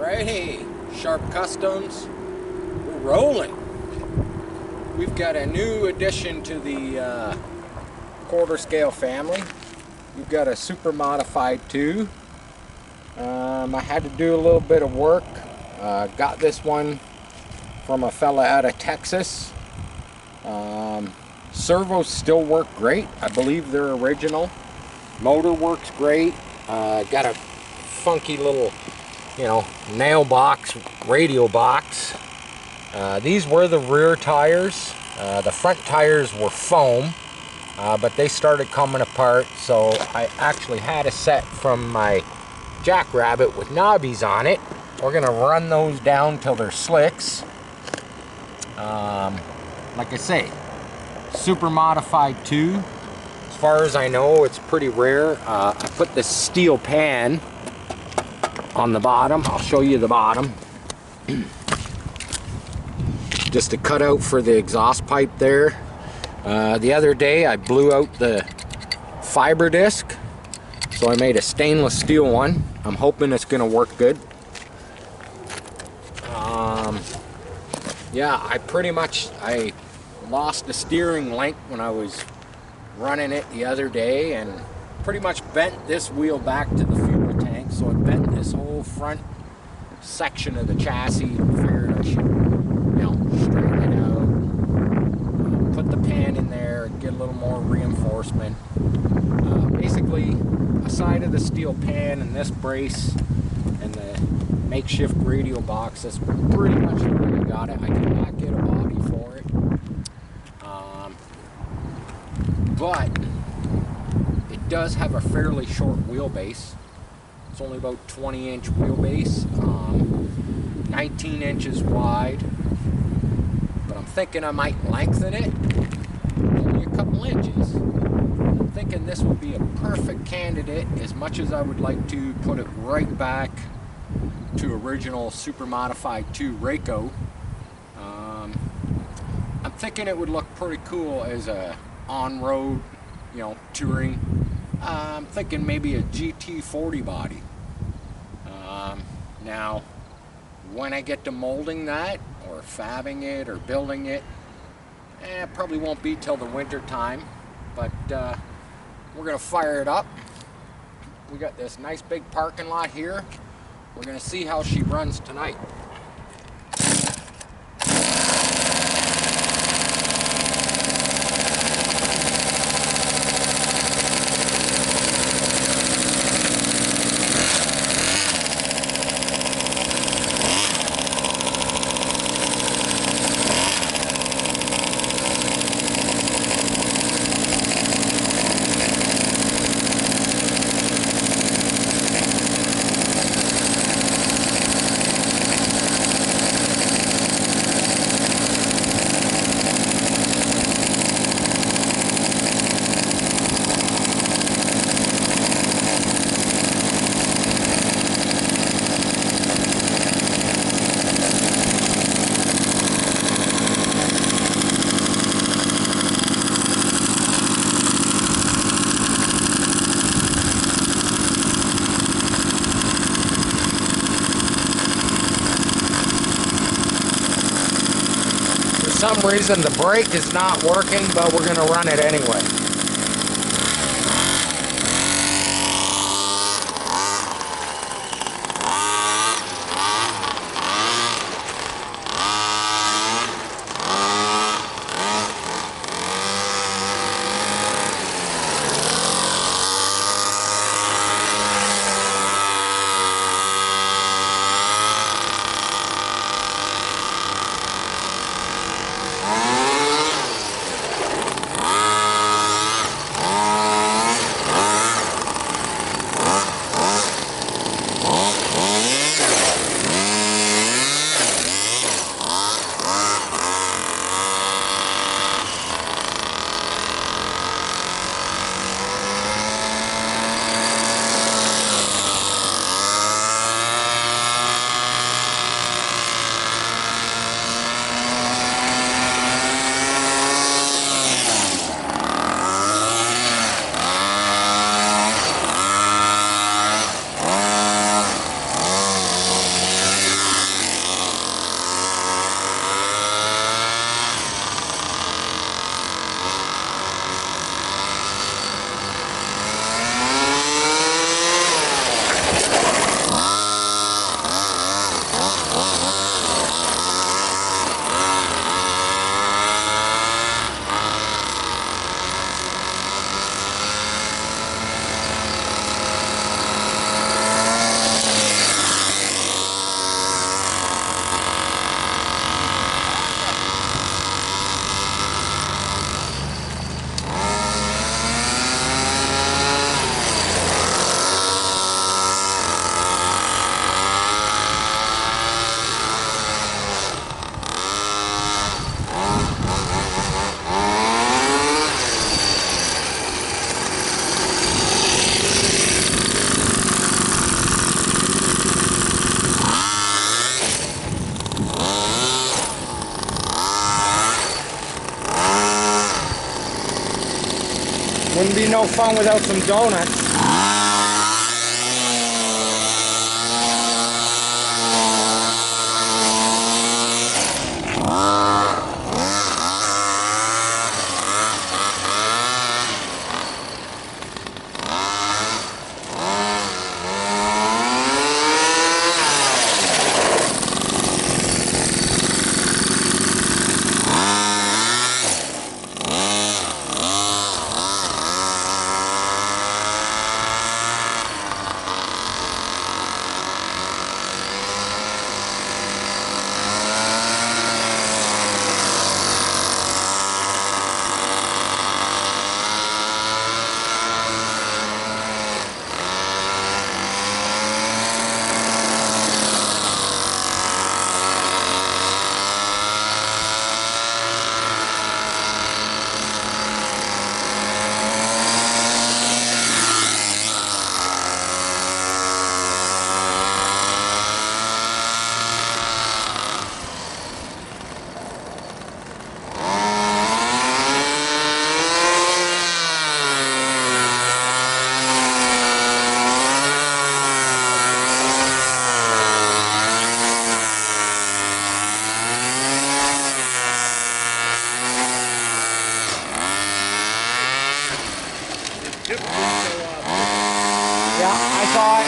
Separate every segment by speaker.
Speaker 1: Alrighty, Sharp Customs, we're rolling. We've got a new addition to the quarter scale family. We've got a super modified 2. I had to do a little bit of work. Got this one from a fella out of Texas. Servos still work great. I believe they're original. Motor works great. Got a funky little, nail box, radio box. These were the rear tires. The front tires were foam, but they started coming apart, so I actually had a set from my Jackrabbit with knobbies on it. We're gonna run those down till they're slicks. Like I say, super modified 2. As far as I know, it's pretty rare. I put this steel pan on the bottom. I'll show you the bottom. Just a cutout for the exhaust pipe there. The other day I blew out the fiber disc, so I made a stainless steel one. I'm hoping it's gonna work good. Yeah, I lost the steering link when I was running it the other day, and pretty much bent this wheel back to the fuel tank, so it bent this whole front section of the chassis. And figured I should, straighten it out, put the pan in there, get a little more reinforcement. Basically, aside of the steel pan and this brace and the makeshift radio box, that's pretty much the way I got it. I could not get a body for it. But it does have a fairly short wheelbase. It's only about 20-inch wheelbase, 19 inches wide. But I'm thinking I might lengthen it only a couple inches. I'm thinking this would be a perfect candidate, as much as I would like to put it right back to original super modified 2 Raco. I'm thinking it would look pretty cool as a on-road, touring. I'm thinking maybe a GT40 body. Now, when I get to molding that, or fabbing it, or building it, it probably won't be till the winter time, but we're gonna fire it up. We got this nice big parking lot here. We're gonna see how she runs tonight. For some reason the brake is not working, but we're going to run it anyway. no fun without some donuts. Yeah, I saw it.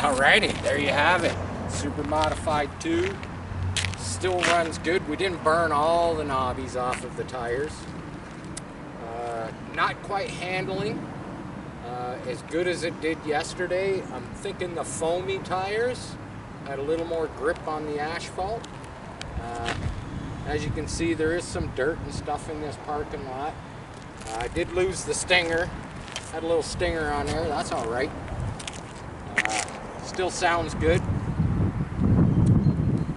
Speaker 1: Alrighty, there you have it. Super modified 2. Still runs good. We didn't burn all the knobbies off of the tires. Not quite handling as good as it did yesterday. I'm thinking the foamy tires had a little more grip on the asphalt. As you can see, there is some dirt and stuff in this parking lot. I did lose the stinger. Had a little stinger on there. That's all right. Still sounds good,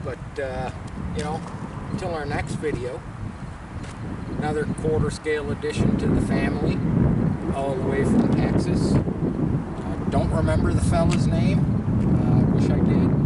Speaker 1: but you know, until our next video, another quarter scale addition to the family, all the way from Texas. I don't remember the fella's name. I wish I did.